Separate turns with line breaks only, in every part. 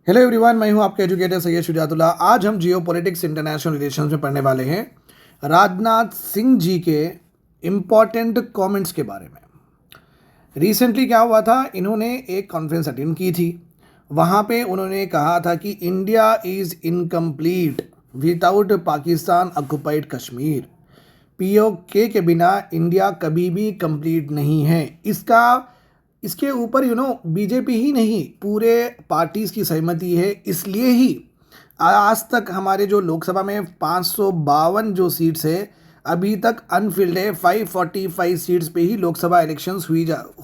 Hello everyone, मैं हूं आपके एजुकेटर सैयद शुजातुल्लाह। आज हम जियो पॉलिटिक्स इंटरनेशनल रिलेशंस में पढ़ने वाले हैं राजनाथ सिंह जी के इम्पॉर्टेंट कमेंट्स के बारे में। रिसेंटली क्या हुआ था, इन्होंने एक कॉन्फ्रेंस अटेंड की थी। वहाँ पे उन्होंने कहा था कि India is incomplete without Pakistan occupied Kashmir. PoK के बिना इंडिया कभी भी कंप्लीट नहीं है। इसके ऊपर बीजेपी ही नहीं, पूरे पार्टीज की सहमति है। इसलिए ही आज तक हमारे जो लोकसभा में 552 जो सीट्स है अभी तक अनफिल्ड है। 545 सीट्स पे ही लोकसभा इलेक्शंस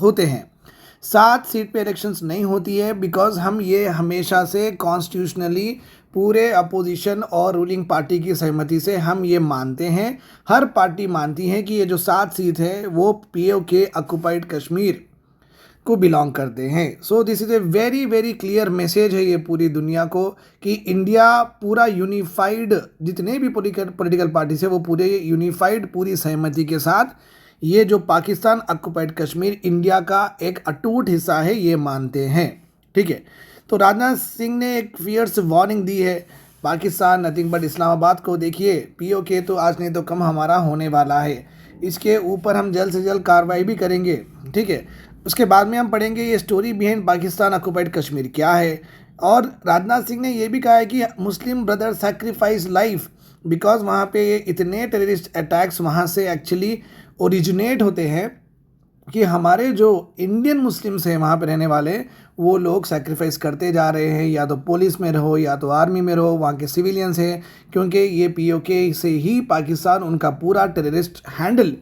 होते हैं। 7 सीट पे इलेक्शंस नहीं होती है बिकॉज हम ये हमेशा से कॉन्स्टिट्यूशनली पूरे अपोजिशन और रूलिंग पार्टी की सहमति से हम ये मानते हैं, हर पार्टी मानती है कि ये जो 7 सीट है वो पीओके ऑक्युपाइड कश्मीर को बिलोंग करते हैं। So this is a very very clear message है ये पूरी दुनिया को कि इंडिया पूरा यूनिफाइड, जितने भी पॉलिटिकल पार्टीज है वो पूरे यूनिफाइड पूरी सहमति के साथ ये जो पाकिस्तान ऑक्युपाइड कश्मीर इंडिया का एक अटूट हिस्सा है ये मानते हैं। ठीक है, तो राजनाथ सिंह ने एक फियर्स वार्निंग दी है पाकिस्तान नथिंग बट इस्लामाबाद को। देखिए, पीओके तो आज नहीं तो कम हमारा होने वाला है। इसके ऊपर हम जल्द से जल्द कार्रवाई भी करेंगे। ठीक है, उसके बाद में हम पढ़ेंगे ये story behind Pakistan occupied Kashmir क्या है। और राजनाथ सिंह ने ये भी कहा है कि मुस्लिम ब्रदर सैक्रिफाइस लाइफ बिकॉज वहाँ पे ये इतने टेररिस्ट अटैक्स वहाँ से एक्चुअली ओरिजिनेट होते हैं कि हमारे जो इंडियन मुस्लिम्स हैं वहाँ पे रहने वाले वो लोग सैक्रिफाइस करते जा रहे हैं, या तो पुलिस में रहो या तो आर्मी में रहो, वहाँ के सिविलियंस हैं, क्योंकि ये पीओके से ही पाकिस्तान उनका पूरा टेररिस्ट हैंडल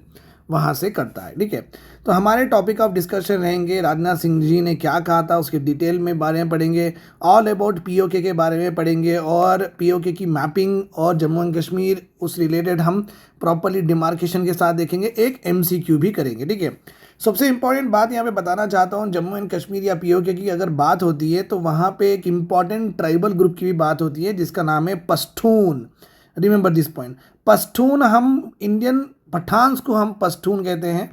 वहाँ से करता है। ठीक है, तो हमारे टॉपिक ऑफ डिस्कशन रहेंगे राजनाथ सिंह जी ने क्या कहा था उसके डिटेल में बारे में पढ़ेंगे, ऑल अबाउट पीओके के बारे में पढ़ेंगे, और पीओके की मैपिंग और जम्मू एंड कश्मीर उस रिलेटेड हम प्रॉपरली डिमार्केशन के साथ देखेंगे, एक एमसीक्यू भी करेंगे। ठीक है, सबसे इंपॉर्टेंट बात यहाँ पे बताना चाहता हूँ, जम्मू एंड कश्मीर या पीओके की अगर बात होती है तो वहाँ पे एक इम्पॉर्टेंट ट्राइबल ग्रुप की भी बात होती है जिसका नाम है Pashtun. Remember this point, Pashtun, हम इंडियन पठान्स को हम पश्तून कहते हैं।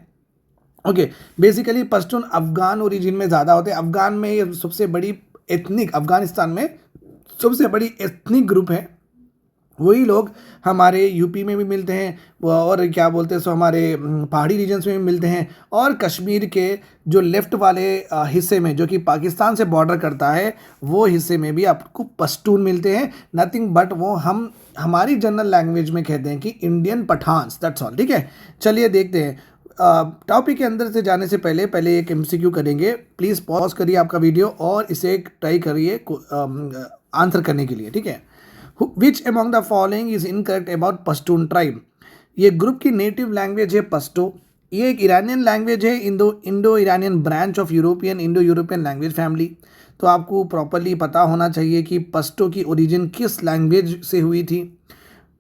Okay, basically Pashtun Afghan origin में ज़्यादा होते हैं। अफगान में ये सबसे बड़ी एथनिक, अफगानिस्तान में सबसे बड़ी एथनिक ग्रुप है। वही लोग हमारे यूपी में भी मिलते हैं, और क्या बोलते हैं सो हमारे पहाड़ी रीजन्स में भी मिलते हैं, और कश्मीर के जो लेफ्ट वाले हिस्से में जो कि पाकिस्तान से बॉर्डर करता है वो हिस्से में भी आपको पश्तून मिलते हैं। नथिंग बट वो हम हमारी जनरल लैंग्वेज में कहते हैं कि इंडियन पठान्स, दैट्स ऑल। ठीक है, चलिए देखते हैं। टॉपिक के अंदर से जाने से पहले एक एमसीक्यू करेंगे। प्लीज़ पॉज करिए आपका वीडियो और इसे ट्राई करिए आंसर करने के लिए। ठीक है, which among the following is incorrect about Pashtun tribe. ये ग्रुप की नेटिव लैंग्वेज है पश्तो। ये एक ईरानियन लैंग्वेज है, Indo Iranian branch of European Indo European language family. तो आपको प्रॉपरली पता होना चाहिए कि पश्तो की ओरिजिन किस लैंग्वेज से हुई थी।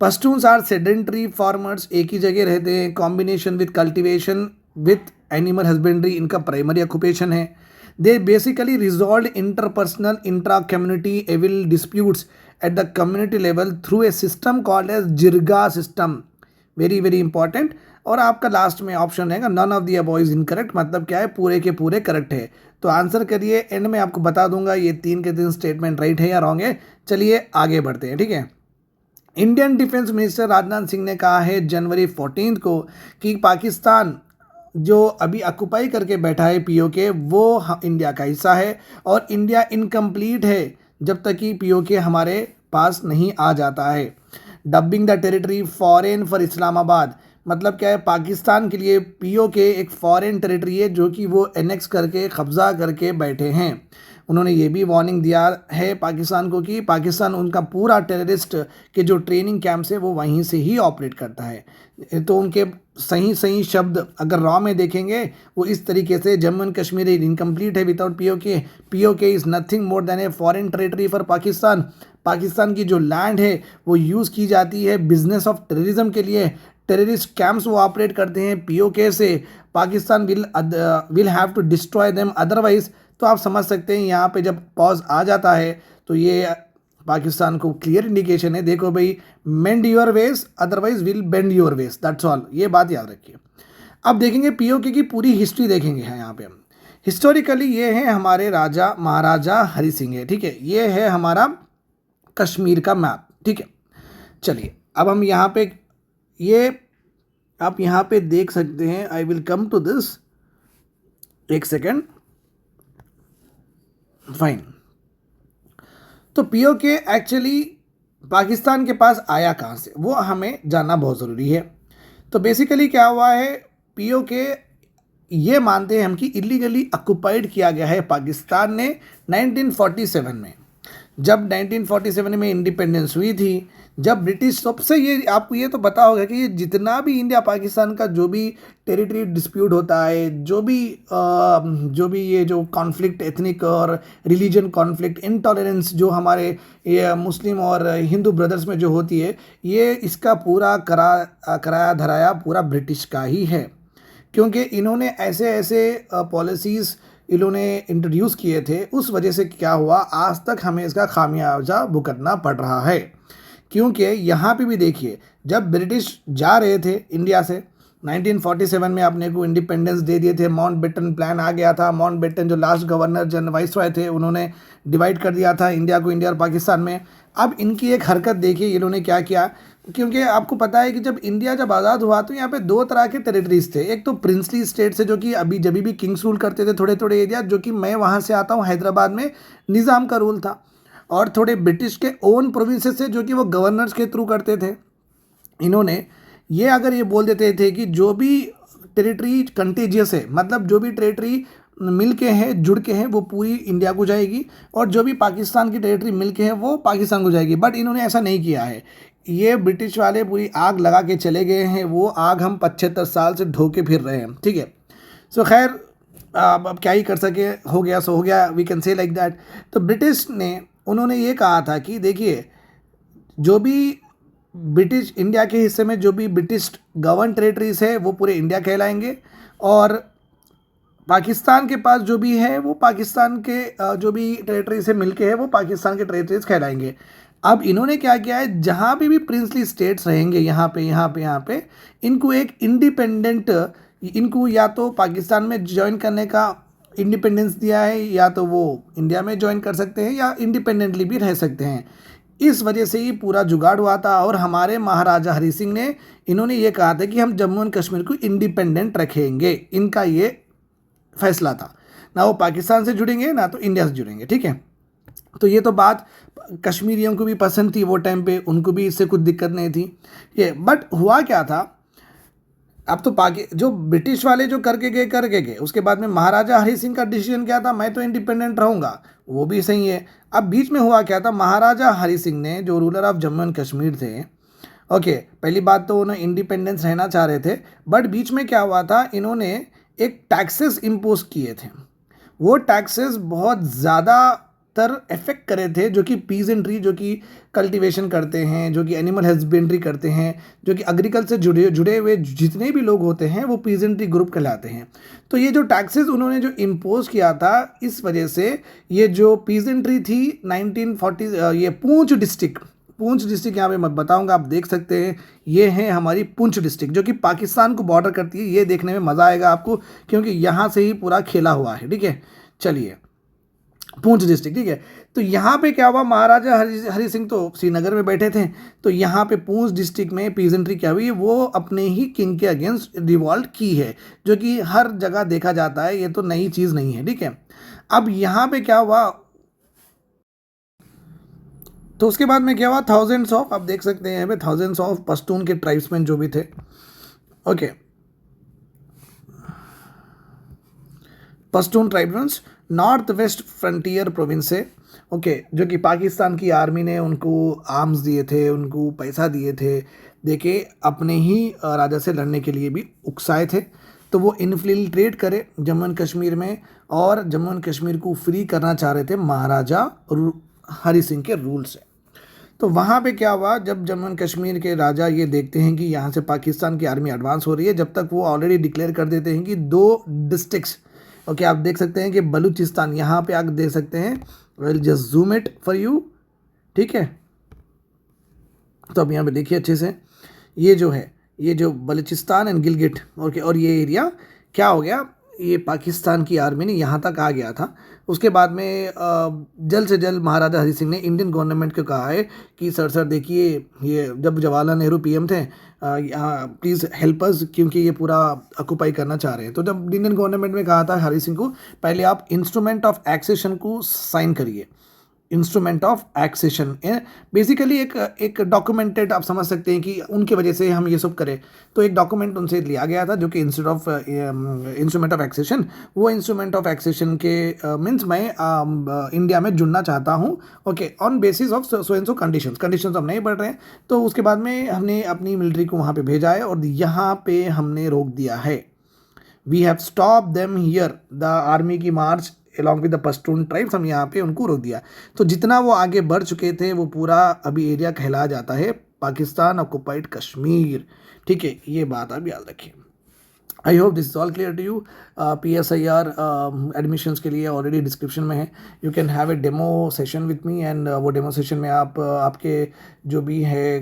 पश्तून्स आर सेडेंटरी फार्मर्स, एक ही जगह रहते हैं, combination with cultivation with animal husbandry इनका प्राइमरी ऑक्यूपेशन है। They basically resolve interpersonal intra community evil disputes at the community level through a system called as jirga system. Very very important. और आपका last में option रहेगा none of the above is incorrect, मतलब क्या है, पूरे के पूरे करेक्ट है। तो आंसर करिए, एंड में आपको बता दूंगा ये 3 के 3 स्टेटमेंट राइट है या रॉन्ग है। चलिए आगे बढ़ते हैं। ठीक है, Indian defence minister Rajnath Singh ने कहा है जनवरी 14 को कि पाकिस्तान जो अभी ऑक्युपाई करके बैठा है पीओके वो इंडिया का हिस्सा है, और इंडिया इनकम्प्लीट है जब तक कि पीओके हमारे पास नहीं आ जाता है। Dubbing the territory foreign for Islamabad, मतलब क्या है, पाकिस्तान के लिए पीओके एक फॉरेन टेरिटरी है जो कि वो एनेक्स करके कब्जा करके बैठे हैं। उन्होंने ये भी वार्निंग दिया है पाकिस्तान को कि पाकिस्तान उनका पूरा टेररिस्ट के जो ट्रेनिंग कैंप्स है वो वहीं से ही ऑपरेट करता है। तो उनके सही सही शब्द अगर रॉ में देखेंगे वो इस तरीके से, जम्मू एंड कश्मीर इनकम्प्लीट है without PoK, PoK is nothing more than a foreign territory for Pakistan. Pakistan की जो लैंड है वो यूज़ की जाती है बिजनेस ऑफ टेररिज्म के लिए। टेररिस्ट कैंप्स वो ऑपरेट करते हैं पीओके से। Pakistan will have to destroy them otherwise. तो आप समझ सकते हैं यहाँ पे जब पॉज आ जाता है तो ये पाकिस्तान को क्लियर इंडिकेशन है, देखो भाई, मेंड your ways otherwise will bend your ways, that's all. ये बात याद रखिए। अब देखेंगे पीओके की पूरी हिस्ट्री देखेंगे यहाँ पे हम। हिस्टोरिकली ये है हमारे राजा महाराजा हरि सिंह है, ठीक है। ये है हमारा कश्मीर का मैप, ठीक है। चलिए अब हम यहाँ पे ये आप यहाँ पे देख सकते हैं। I will come to this, एक सेकेंड, फाइन। तो पीओके एक्चुअली पाकिस्तान के पास आया कहाँ से, वो हमें जानना बहुत ज़रूरी है। तो बेसिकली क्या हुआ है, पीओके ये मानते हैं हम कि इलीगली ऑक्युपाइड किया गया है पाकिस्तान ने 1947 में। जब 1947 में इंडिपेंडेंस हुई थी, जब ब्रिटिश, सबसे ये आपको ये तो पता होगा कि ये जितना भी इंडिया पाकिस्तान का जो भी टेरिटरी डिस्प्यूट होता है, जो भी ये जो कॉन्फ्लिक्ट, एथनिक और रिलीजन कॉन्फ्लिक्ट, इंटॉलरेंस जो हमारे ये मुस्लिम और हिंदू ब्रदर्स में जो होती है, ये इसका पूरा कराया धराया पूरा ब्रिटिश का ही है। क्योंकि इन्होंने ऐसे ऐसे पॉलिसीज़ इन्होंने इंट्रोड्यूस किए थे, उस वजह से क्या हुआ, आज तक हमें इसका खामियाजा भुगतना पड़ रहा है। क्योंकि यहाँ पे भी देखिए, जब ब्रिटिश जा रहे थे इंडिया से 1947 में अपने को इंडिपेंडेंस दे दिए थे, माउंटबेटन प्लान आ गया था। माउंटबेटन जो लास्ट गवर्नर जनरल वाइसरॉय थे, उन्होंने डिवाइड कर दिया था इंडिया को, इंडिया और पाकिस्तान में। अब इनकी एक हरकत देखिए इन्होंने क्या किया, क्योंकि आपको पता है कि जब इंडिया जब आज़ाद हुआ तो यहाँ पे दो तरह के टेरिटरीज थे। एक तो प्रिंसली स्टेट्स है, जो कि अभी जब भी किंग्स रूल करते थे थोड़े थोड़े एरिया, जो कि मैं वहाँ से आता हूँ, हैदराबाद में निज़ाम का रूल था। और थोड़े ब्रिटिश के ओन प्रोविंसेस थे, जो कि वो गवर्नर्स के थ्रू करते थे। इन्होंने ये अगर ये बोल देते थे कि जो भी टेरिटरी कंटेजियस है, मतलब जो भी टेरिटरी मिल के हैं, जुड़ के हैं, वो पूरी इंडिया को जाएगी, और जो भी पाकिस्तान की टेरिटरी मिल के हैं वो पाकिस्तान को जाएगी। बट इन्होंने ऐसा नहीं किया है। ये ब्रिटिश वाले पूरी आग लगा के चले गए हैं, वो आग हम 75 साल से ढोके फिर रहे हैं, ठीक है। सो खैर अब क्या ही कर सके, हो गया सो हो गया, we can say like that. तो ब्रिटिश ने उन्होंने ये कहा था कि देखिए, जो भी ब्रिटिश इंडिया के हिस्से में जो भी ब्रिटिश गवर्न टेरिटरीज है वो पूरे इंडिया कहलाएंगे, और पाकिस्तान के पास जो भी है वो पाकिस्तान के जो भी टेरिटरी से मिलके है वो पाकिस्तान के टेरिटरीज कहलाएंगे। अब इन्होंने क्या किया है, जहाँ पे भी प्रिंसली स्टेट्स रहेंगे, यहाँ पे इनको एक इंडिपेंडेंट, इनको या तो पाकिस्तान में ज्वाइन करने का इंडिपेंडेंस दिया है, या तो वो इंडिया में ज्वाइन कर सकते हैं, या इंडिपेंडेंटली भी रह सकते हैं। इस वजह से ही पूरा जुगाड़ हुआ था। और हमारे महाराजा हरि सिंह ने, इन्होंने ये कहा था कि हम जम्मू एंड कश्मीर को इंडिपेंडेंट रखेंगे। इनका ये फैसला था, ना वो पाकिस्तान से जुड़ेंगे ना तो इंडिया से जुड़ेंगे, ठीक है। तो ये तो बात कश्मीरियों को भी पसंद थी वो टाइम पे, उनको भी इससे कुछ दिक्कत नहीं थी ये। बट हुआ क्या था, अब तो जो ब्रिटिश वाले जो करके गए, उसके बाद में महाराजा हरि सिंह का डिसीजन क्या था, मैं तो इंडिपेंडेंट रहूँगा, वो भी सही है। अब बीच में हुआ क्या था, महाराजा हरि सिंह ने, जो ruler of Jammu and Kashmir थे, ओके, पहली बात तो उन्होंने इंडिपेंडेंस रहना चाह रहे थे, बट बीच में क्या हुआ था, इन्होंने एक टैक्सेस इम्पोज किए थे। वो टैक्सेस बहुत ज़्यादातर इफेक्ट करे थे जो कि पीजेंट्री, जो कि कल्टीवेशन करते हैं, जो कि एनिमल हस्बेंड्री करते हैं, जो कि एग्रीकल्चर से जुड़े हुए जितने भी लोग होते हैं वो पीजेंट्री ग्रुप कहलाते हैं। तो ये जो टैक्सेस उन्होंने जो इम्पोज किया था, इस वजह से ये जो पीजेंट्री थी 1940, ये पूंछ डिस्ट्रिक्ट यहाँ पे मैं बताऊंगा, आप देख सकते हैं, ये है हमारी पुंछ डिस्ट्रिक्ट, जो कि पाकिस्तान को बॉर्डर करती है। ये देखने में मज़ा आएगा आपको, क्योंकि यहाँ से ही पूरा खेला हुआ है, ठीक है। चलिए, पुंछ डिस्ट्रिक्ट, ठीक है। तो यहाँ पे क्या हुआ, महाराजा हरि सिंह तो श्रीनगर में बैठे थे, तो यहाँ पे पुंछ डिस्ट्रिक्ट में पीजेंट्री क्या हुई, वो अपने ही किंग के अगेंस्ट रिवॉल्ट की है, जो कि हर जगह देखा जाता है, ये तो नई चीज़ नहीं है, ठीक है। अब यहाँ पे क्या हुआ, तो उसके बाद में क्या हुआ, थाउजेंड्स ऑफ, आप देख सकते हैं यहाँ पे थाउजेंड्स ऑफ पश्तून के ट्राइब्समैन जो भी थे, okay, Pashtun tribes north west frontier province से, ओके, जो कि पाकिस्तान की आर्मी ने उनको आर्म्स दिए थे, उनको पैसा दिए थे, देके अपने ही राजा से लड़ने के लिए भी उकसाए थे। तो वो इन्फिल्ट्रेट करे जम्मू एंड कश्मीर में, और जम्मू एंड कश्मीर को फ्री करना चाह रहे थे महाराजा हरि सिंह के रूल से। तो वहाँ पे क्या हुआ, जब जम्मू एंड कश्मीर के राजा ये देखते हैं कि यहाँ से पाकिस्तान की आर्मी एडवांस हो रही है, जब तक वो ऑलरेडी डिक्लेयर कर देते हैं कि 2 डिस्ट्रिक्ट्स, ओके, आप देख सकते हैं कि बलूचिस्तान, यहाँ पे आप देख सकते हैं, will just zoom it for you, ठीक है। तो अब यहाँ पे देखिए अच्छे से, ये जो है, ये जो बलूचिस्तान एंड गिलगिट, ओके, और ये एरिया क्या हो गया, ये पाकिस्तान की आर्मी ने यहाँ तक आ गया था। उसके बाद में जल्द से जल्द महाराजा हरि सिंह ने इंडियन गवर्नमेंट को कहा है कि सर देखिए, ये जब जवाहरलाल नेहरू पीएम थे, यहाँ प्लीज़ हेल्प अस, क्योंकि ये पूरा ऑक्यूपाई करना चाह रहे हैं। तो जब इंडियन गवर्नमेंट ने कहा था हरि सिंह को, पहले आप इंस्ट्रूमेंट ऑफ एक्सेशन को साइन करिए। इंस्ट्रूमेंट ऑफ एक्सेशन बेसिकली एक डॉक्यूमेंटेड, आप समझ सकते हैं कि उनकी वजह से हम ये सब करें। तो एक डॉक्यूमेंट उनसे लिया गया था जो कि इंस्ट्रूमेंट ऑफ एक्सेशन, वो इंस्ट्रूमेंट ऑफ एक्सेशन के मीन्स मैं इंडिया में जुड़ना चाहता हूँ, okay, on basis of so and so conditions हम नहीं बढ़ रहे हैं। तो उसके बाद में हमने अपनी मिलिट्री को वहाँ पे भेजा है और यहाँ पे हमने रोक दिया है। We have stop them here, the army की march along with the Pashtun tribes, हम यहाँ पे उनको रोक दिया। तो जितना वो आगे बढ़ चुके थे वो पूरा अभी एरिया कहलाया जाता है पाकिस्तान ऑक्युपाइड कश्मीर। ठीक है, ये बात आप याद रखिए। I hope this is all clear to you. PSIR admissions के लिए ऑलरेडी डिस्क्रिप्शन में है, you can have a demo session with me, and वो डेमो सेशन में आप आपके जो भी है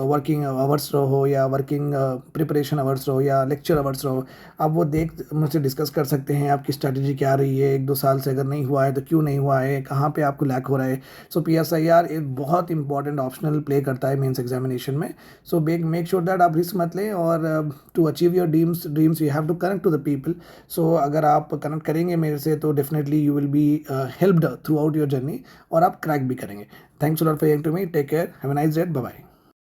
वर्किंग आवर्स रहो या वर्किंग प्रिपरेशन आवर्स रहो या लेक्चर आवर्स रहो, आप वो देख मुझसे डिस्कस कर सकते हैं। आपकी स्ट्रैटेजी क्या रही है, 1-2 साल से अगर नहीं हुआ है तो क्यों नहीं हुआ है, कहाँ पे आपको लैक हो रहा है। सो PSIR एक बहुत इंपॉर्टेंट ऑप्शनल प्ले करता है मेंस एग्जामिनेशन में। सो मेक श्योर दैट आप रिस्क मत लें, और to achieve your dreams you have to connect to the people. So अगर आप कनेक्ट करेंगे मेरे से तो definitely you will be helped throughout your journey, और आप क्रैक भी करेंगे। Thanks a lot for listening to me, take care, have a nice day, bye bye.